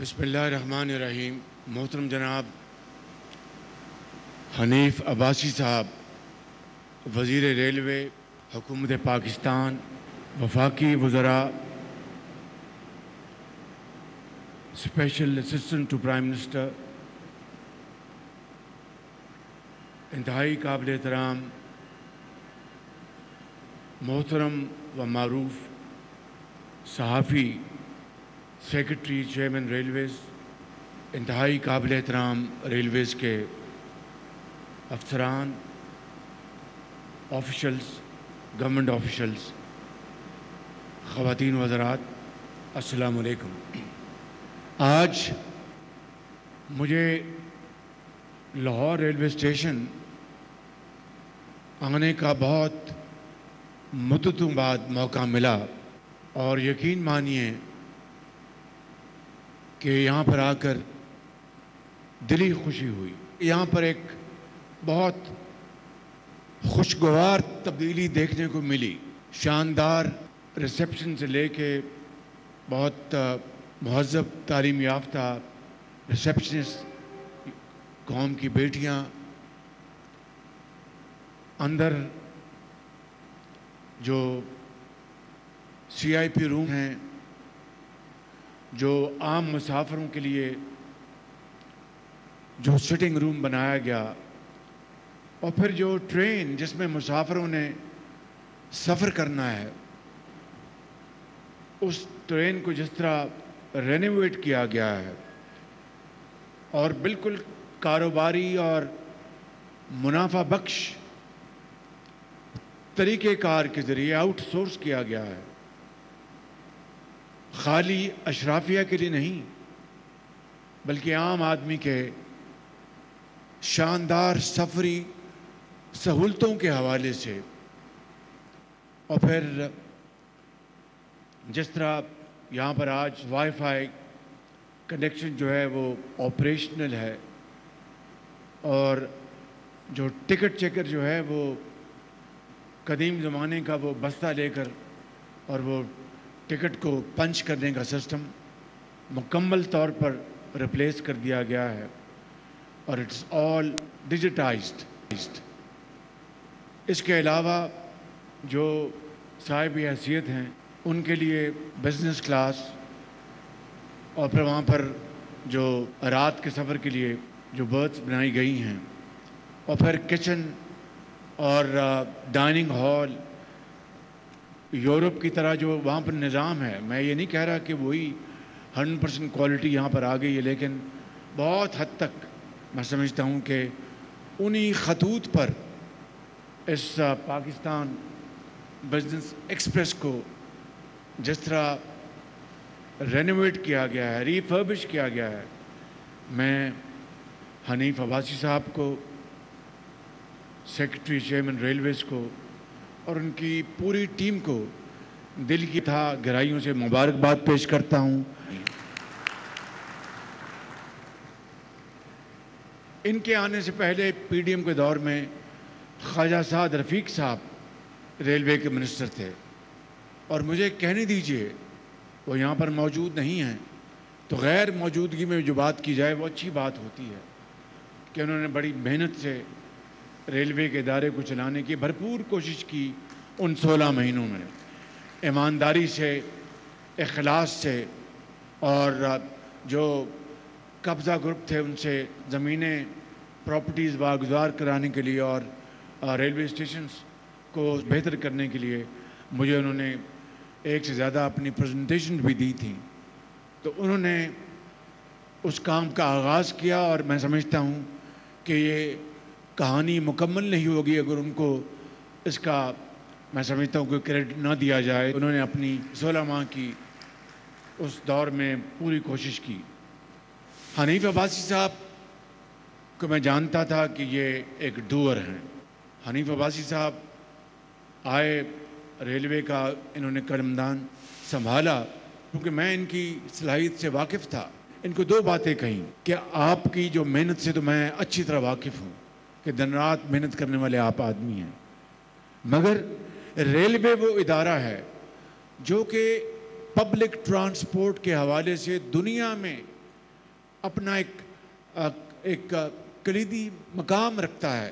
बिस्मिल्लाहिर्रहमानिर्रहीम। मोहतरम जनाब हनीफ अब्बासी साहब, वज़ीर रेलवे हुकूमत पाकिस्तान, वफाकी वज़रा, special assistant to prime minister, इंतहाई काबिल एहतराम मोहतरम व मारूफ सहाफ़ी सेक्रेटरी चेयरमैन रेलवेज़, इंतहाई काबिल एहतराम रेलवेज़ के अफसरान, ऑफिशल्स, गवर्नमेंट ऑफिशल्स, ख़वातीन वज़रात, अस्सलामु अलैकुम। आज मुझे लाहौर रेलवे स्टेशन आने का बहुत मुद्दतों बाद मौका मिला और यकीन मानिए कि यहाँ पर आकर दिली खुशी हुई। यहाँ पर एक बहुत खुशगवार तब्दीली देखने को मिली। शानदार रिसेप्शन से लेके बहुत महज़्ज़ब तालीम याफ्ता रिसेप्शनिस्ट, कौम की बेटियाँ, अंदर जो CIP रूम हैं, जो आम मुसाफिरों के लिए जो सिटिंग रूम बनाया गया, और फिर जो ट्रेन जिसमें मुसाफिरों ने सफ़र करना है, उस ट्रेन को जिस तरह रेनोवेट किया गया है और बिल्कुल कारोबारी और मुनाफा बख्श तरीक़ेकार के ज़रिए आउटसोर्स किया गया है, खाली अशराफिया के लिए नहीं बल्कि आम आदमी के शानदार सफरी सहूलतों के हवाले से। और फिर जिस तरह यहाँ पर आज वाईफाई कनेक्शन जो है वो ऑपरेशनल है और जो टिकट चेकर जो है वो कदीम ज़माने का वो बस्ता लेकर और वो टिकट को पंच करने का सिस्टम मुकम्मल तौर पर रिप्लेस कर दिया गया है और इट्स ऑल डिजिटाइज्ड। इसके अलावा जो साहिब हैसियत हैं उनके लिए बिज़नेस क्लास और फिर वहाँ पर जो रात के सफ़र के लिए जो बर्थ्स बनाई गई हैं और फिर किचन और डाइनिंग हॉल यूरोप की तरह जो वहाँ पर निज़ाम है। मैं ये नहीं कह रहा कि वही 100% क्वालिटी यहाँ पर आ गई है, लेकिन बहुत हद तक मैं समझता हूँ कि उन्हीं खतूत पर इस पाकिस्तान बिजनेस एक्सप्रेस को जिस तरह रेनोवेट किया गया है, रिफर्बिश किया गया है, मैं हनीफ अब्बासी साहब को, सेक्रेटरी चेयरमैन रेलवेज़ को और उनकी पूरी टीम को दिल की गहराइयों से मुबारकबाद पेश करता हूँ। इनके आने से पहले PDM के दौर में ख्वाजा साद रफ़ीक साहब रेलवे के मिनिस्टर थे और मुझे कहने दीजिए, वो यहाँ पर मौजूद नहीं हैं तो गैर मौजूदगी में जो बात की जाए वो अच्छी बात होती है कि उन्होंने बड़ी मेहनत से रेलवे के इदारे को चलाने की भरपूर कोशिश की। उन 16 महीनों में ईमानदारी से, इखलास से और जो कब्ज़ा ग्रुप थे उनसे ज़मीनें, प्रॉपर्टीज़ वागुज़ार कराने के लिए और रेलवे स्टेशंस को बेहतर करने के लिए मुझे उन्होंने एक से ज़्यादा अपनी प्रेजेंटेशन भी दी थी। तो उन्होंने उस काम का आगाज़ किया और मैं समझता हूँ कि ये कहानी मुकम्मल नहीं होगी अगर उनको इसका, मैं समझता हूँ, कोई क्रेडिट ना दिया जाए। उन्होंने अपनी 16 माह की उस दौर में पूरी कोशिश की। हनीफ अब्बासी साहब को मैं जानता था कि ये एक डूअर हैं। हनीफ अब्बासी साहब आए, रेलवे का इन्होंने कदमदान संभाला क्योंकि मैं इनकी सलाहियत से वाकिफ़ था। इनको 2 बातें कहीं कि आपकी जो मेहनत से तो मैं अच्छी तरह वाकिफ़ हूँ कि दिन रात मेहनत करने वाले आप आदमी हैं, मगर रेलवे वो इदारा है जो कि पब्लिक ट्रांसपोर्ट के हवाले से दुनिया में اپنا ایک کلیدی مقام رکھتا ہے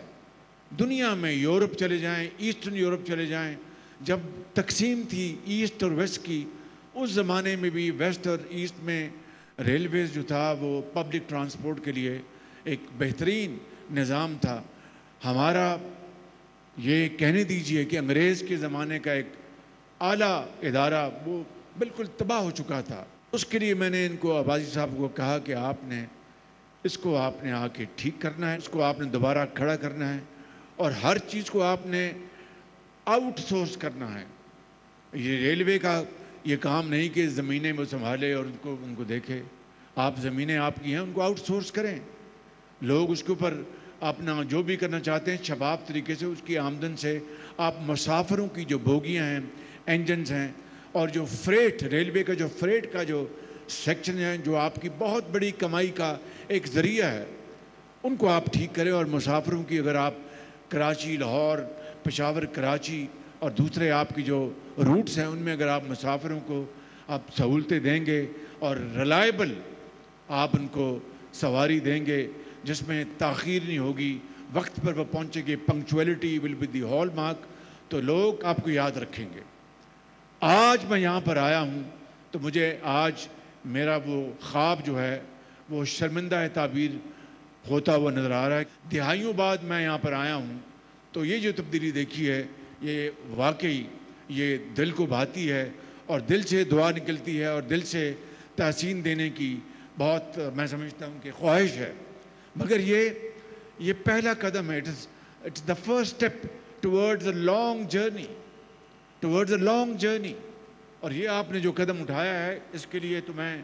دنیا میں. یورپ چلے جائیں، ایسٹرن یورپ چلے جائیں، جب تقسیم تھی ایسٹ اور ویسٹ کی، اس زمانے میں بھی ویسٹ اور ایسٹ میں ریلویز جو تھا وہ پبلک ٹرانسپورٹ کے لیے ایک بہترین نظام تھا. ہمارا یہ کہنے دیجئے کہ انگریز کے زمانے کا ایک اعلیٰ ادارہ وہ بالکل تباہ ہو چکا تھا. اس کے لیے میں نے ان کو، عباسی صاحب کو کہا کہ آپ نے آ کے ٹھیک کرنا ہے، اس کو آپ نے دوبارہ کھڑا کرنا ہے، اور ہر چیز کو آپ نے آؤٹ سورس کرنا ہے. یہ ریلوے کا یہ کام نہیں کہ زمینیں وہ سنبھالے اور ان کو دیکھے. آپ زمینیں آپ کی ہیں، ان کو آؤٹ سورس کریں. لوگ اس کے اوپر اپنا جو بھی کرنا چاہتے ہیں شفاف طریقے سے اس کی آمدن سے آپ مسافروں کی جو بوگیاں ہیں، انجنز ہیں، اور جو فریٹ، ریلوے کا جو فریٹ کا جو سیکشن ہے جو آپ کی بہت بڑی کمائی کا ایک ذریعہ ہے، ان کو آپ ٹھیک کریں. اور مسافروں کی اگر آپ کراچی، لاہور، پشاور، کراچی اور دوسرے آپ کی جو روٹس ہیں ان میں اگر آپ مسافروں کو آپ سہولتیں دیں گے اور ریلائبل آپ ان کو سواری دیں گے جس میں تاخیر نہیں ہوگی، وقت پر وہ پہنچے گے، punctuality will be the hallmark, تو لوگ آپ کو یاد رکھیں گے. آج میں یہاں پر آیا ہوں تو مجھے آج میرا وہ خواب جو ہے وہ شرمندہ تعبیر ہوتا ہوا نظر آ رہا ہے. دہائیوں بعد میں یہاں پر آیا ہوں تو یہ جو تبدیلی دیکھی ہے یہ واقعی یہ دل کو بھاتی ہے، اور دل سے دعا نکلتی ہے، اور دل سے تحسین دینے کی بہت میں سمجھتا ہوں کہ خواہش ہے. مگر یہ پہلا قدم ہے. It's the first step towards a long journey. اور یہ آپ نے جو قدم اٹھایا ہے اس کے لیے تو میں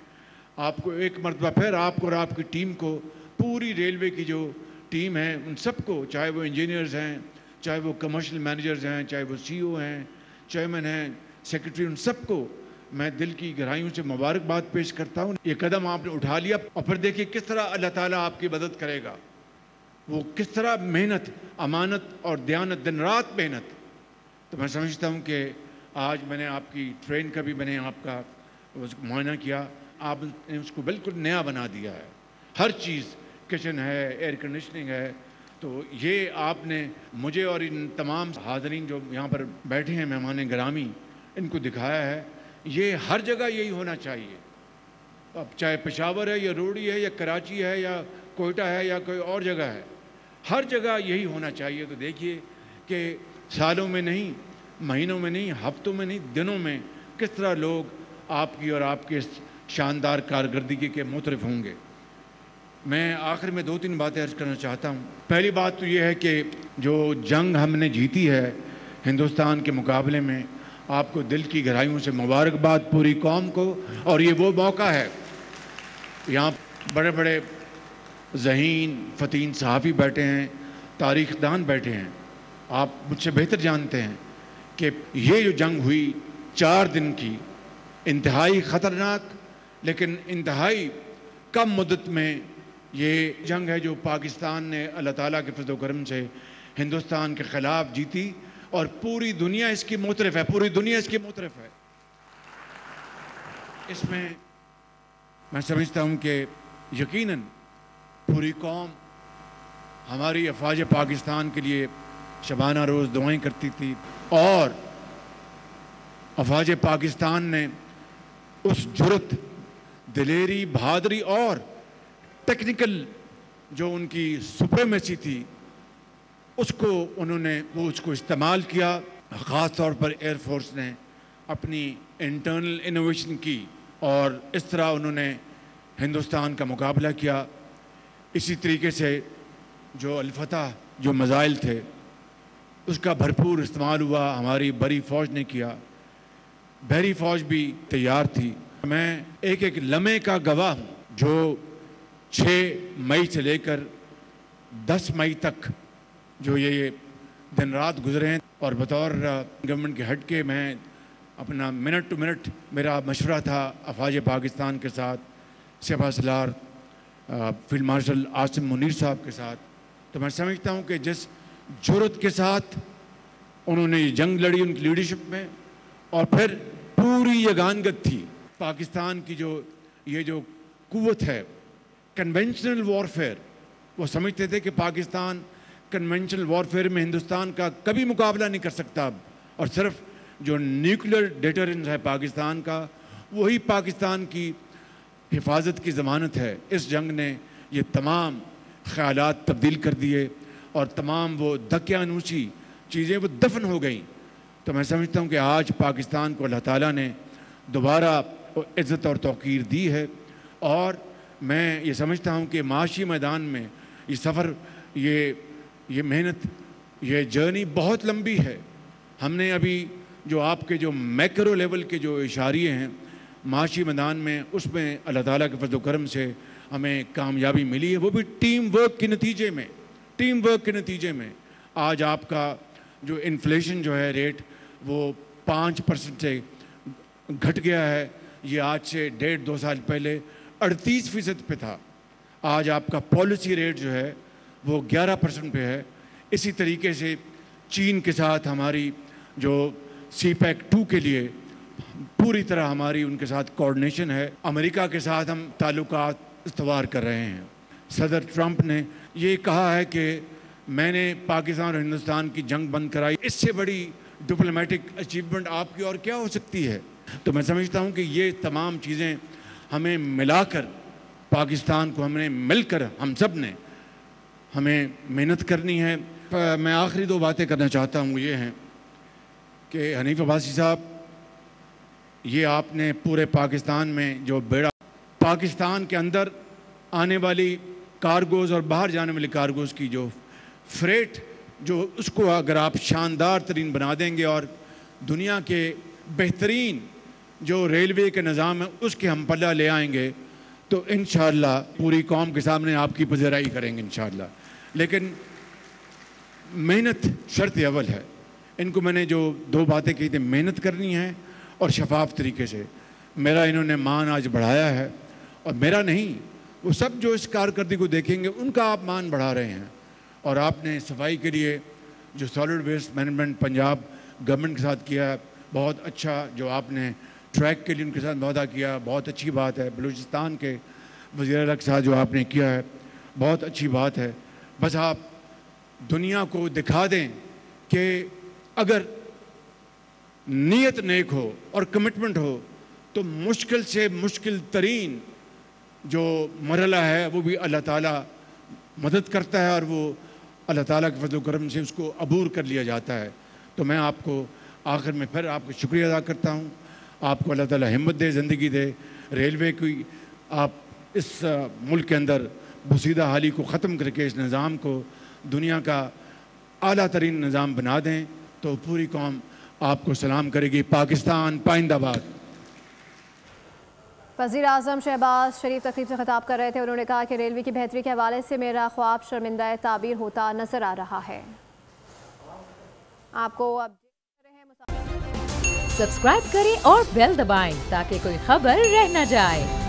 آپ کو ایک مرتبہ پھر آپ کو اور آپ کی ٹیم کو، پوری ریلوے کی جو ٹیم ہے ان سب کو، چاہے وہ انجینئرز ہیں، چاہے وہ کمرشل مینیجرز ہیں، چاہے وہ سی او ہیں، چیئرمین ہیں، سیکرٹری، ان سب کو میں دل کی گہرائیوں سے مبارکباد پیش کرتا ہوں. یہ قدم آپ نے اٹھا لیا، اور پھر دیکھیے کس طرح اللہ تعالیٰ آپ کی مدد کرے گا. وہ کس طرح محنت، امانت اور دیانت، دن رات محنت. تو میں سمجھتا ہوں کہ آج میں نے آپ کی ٹرین کا بھی میں نے آپ کا معائنہ کیا، آپ نے اس کو بالکل نیا بنا دیا ہے. ہر چیز، کچن ہے، ایئر کنڈیشننگ ہے. تو یہ آپ نے مجھے اور ان تمام حاضرین جو یہاں پر بیٹھے ہیں مہمان گرامی، ان کو دکھایا ہے. یہ ہر جگہ یہی ہونا چاہیے. اب چاہے پشاور ہے یا روڑی ہے یا کراچی ہے یا کوئٹہ ہے یا کوئی اور جگہ ہے، ہر جگہ یہی ہونا چاہیے. تو دیکھیے کہ سالوں میں نہیں، مہینوں میں نہیں، ہفتوں میں نہیں، دنوں میں کس طرح لوگ آپ کی اور آپ کے شاندار کارکردگی کے مترف ہوں گے. میں آخر میں 2-3 باتیں عرض کرنا چاہتا ہوں. پہلی بات تو یہ ہے کہ جو جنگ ہم نے جیتی ہے ہندوستان کے مقابلے میں، آپ کو دل کی گہرائیوں سے مبارکباد پوری قوم کو. اور یہ وہ موقع ہے، یہاں بڑے بڑے ذہین فتین صحافی بیٹھے ہیں، تاریخ دان بیٹھے ہیں. آپ مجھ سے بہتر جانتے ہیں کہ یہ جو جنگ ہوئی 4 دن کی، انتہائی خطرناک لیکن انتہائی کم مدت میں یہ جنگ ہے جو پاکستان نے اللہ تعالیٰ کے فضل و کرم سے ہندوستان کے خلاف جیتی، اور پوری دنیا اس کی معترف ہے، پوری دنیا اس کی معترف ہے. اس میں سمجھتا ہوں کہ یقیناً پوری قوم ہماری افواج پاکستان کے لیے شبانہ روز دعائیں کرتی تھی، اور افواج پاکستان نے اس جرت، دلیری، بہادری اور ٹیکنیکل جو ان کی سپریمیسی تھی اس کو انہوں نے اس کو استعمال کیا. خاص طور پر ایئر فورس نے اپنی انٹرنل انوویشن کی اور اس طرح انہوں نے ہندوستان کا مقابلہ کیا. اسی طریقے سے جو الفتح جو میزائل تھے اس کا بھرپور استعمال ہوا، ہماری بری فوج نے کیا. بحری فوج بھی تیار تھی. میں ایک لمحے کا گواہ ہوں جو 6 مئی سے لے کر 10 مئی تک جو یہ دن رات گزرے ہیں. اور بطور گورنمنٹ کے ہٹ کے میں اپنا منٹ ٹو منٹ میرا مشورہ تھا افواج پاکستان کے ساتھ، سپہ سالار فیلڈ مارشل عاصم منیر صاحب کے ساتھ. تو میں سمجھتا ہوں کہ جس جرت کے ساتھ انہوں نے یہ جنگ لڑی ان کی لیڈرشپ میں، اور پھر پوری یگانگت تھی پاکستان کی، جو یہ جو قوت ہے कन्वेंशनल वॉरफेयर, वो समझते थे कि पाकिस्तान कन्वेंशनल वॉरफेयर में हिंदुस्तान का कभी मुकाबला नहीं कर सकता अब, और सिर्फ जो न्यूक्लियर डेटरेंस है पाकिस्तान का, वही पाकिस्तान की हिफाजत की ज़मानत है। इस जंग ने ये तमाम ख़यालात तब्दील कर दिए और तमाम वो दकियानूसी चीज़ें वो दफन हो गई। तो मैं समझता हूँ कि आज पाकिस्तान को अल्लाह ताला ने दोबारा इज़्ज़त और तौक़ीर दी है, और मैं ये समझता हूँ कि माशी मैदान में ये सफ़र, ये मेहनत, ये जर्नी बहुत लंबी है। हमने अभी जो आपके जो मैक्रो लेवल के जो इशारे हैं माशी मैदान में, उसमें अल्लाह ताला के फज़ल व करम से हमें कामयाबी मिली है, वो भी टीम वर्क के नतीजे में। आज आपका जो इन्फ्लेशन जो है रेट वो 5% से घट गया है। ये आज से 1.5-2 साल पहले 38% पे था। आज आपका पॉलिसी रेट जो है वो 11% पे है। इसी तरीके से चीन के साथ हमारी जो CPEC 2 के लिए पूरी तरह हमारी उनके साथ कोऑर्डिनेशन है। अमेरिका के साथ हम ताल्लुकात इस्तवार कर रहे हैं। सदर ट्रंप ने ये कहा है कि मैंने पाकिस्तान और हिंदुस्तान की जंग बंद कराई, इससे बड़ी डिप्लोमेटिक अचीवमेंट आपकी और क्या हो सकती है। तो मैं समझता हूँ कि ये तमाम चीज़ें हमें मिलाकर, पाकिस्तान को हमने मिलकर, हम सब ने हमें मेहनत करनी है। मैं आखिरी 2 बातें करना चाहता हूँ, ये हैं कि हनीफ अब्बासी साहब, ये आपने पूरे पाकिस्तान में जो बेड़ा, पाकिस्तान के अंदर आने वाली कार्गोज़ और बाहर जाने वाली कार्गोज़ की जो फ्रेट, जो उसको अगर आप शानदार तरीन बना देंगे और दुनिया के बेहतरीन जो रेलवे के निज़ाम है उसके हम पल्ला ले आएंगे, तो इंशाअल्लाह पूरी कौम के सामने आपकी पज़राई करेंगे इंशाअल्लाह। लेकिन मेहनत शर्त अव्वल है। इनको मैंने जो 2 बातें कही थी, मेहनत करनी है और शफाफ तरीके से। मेरा इन्होंने मान आज बढ़ाया है, और मेरा नहीं, वो सब जो इस कारकर्दगी को देखेंगे उनका आप मान बढ़ा रहे हैं। और आपने सफाई के लिए जो solid waste management Punjab government के साथ किया है, बहुत अच्छा। जो आपने ट्रैक के लिए उनके साथ वादा किया, बहुत अच्छी बात है। बलूचिस्तान के वज़ीर-ए-आला के साथ जो आपने किया है, बहुत अच्छी बात है। बस आप दुनिया को दिखा दें कि अगर नीयत नेक हो और कमिटमेंट हो तो मुश्किल से मुश्किल तरीन जो मरहला है वो भी अल्लाह ताला मदद करता है, और वो अल्लाह ताला के फज़ल व करम से उसको अबूर कर लिया जाता है। तो मैं आपको आखिर में फिर आपको शुक्रिया अदा करता हूँ। आपको अल्लाह ताला हिम्मत दे, ज़िंदगी दे। रेलवे की आप इस मुल्क के अंदर बसीदा हाली को ख़त्म करके इस निज़ाम को दुनिया का आला तरीन निज़ाम बना दें, तो पूरी कौम आपको सलाम करेगी। पाकिस्तान पाइंदाबाद। वज़ीर आज़म शहबाज शरीफ तकरीब से खिताब कर रहे थे। उन्होंने कहा कि रेलवे की बेहतरी के हवाले से मेरा ख्वाब शर्मिंदा ताबीर होता नजर आ रहा है। आपको अब सब्सक्राइब करें और बेल दबाएं ताकि कोई खबर रह न जाए।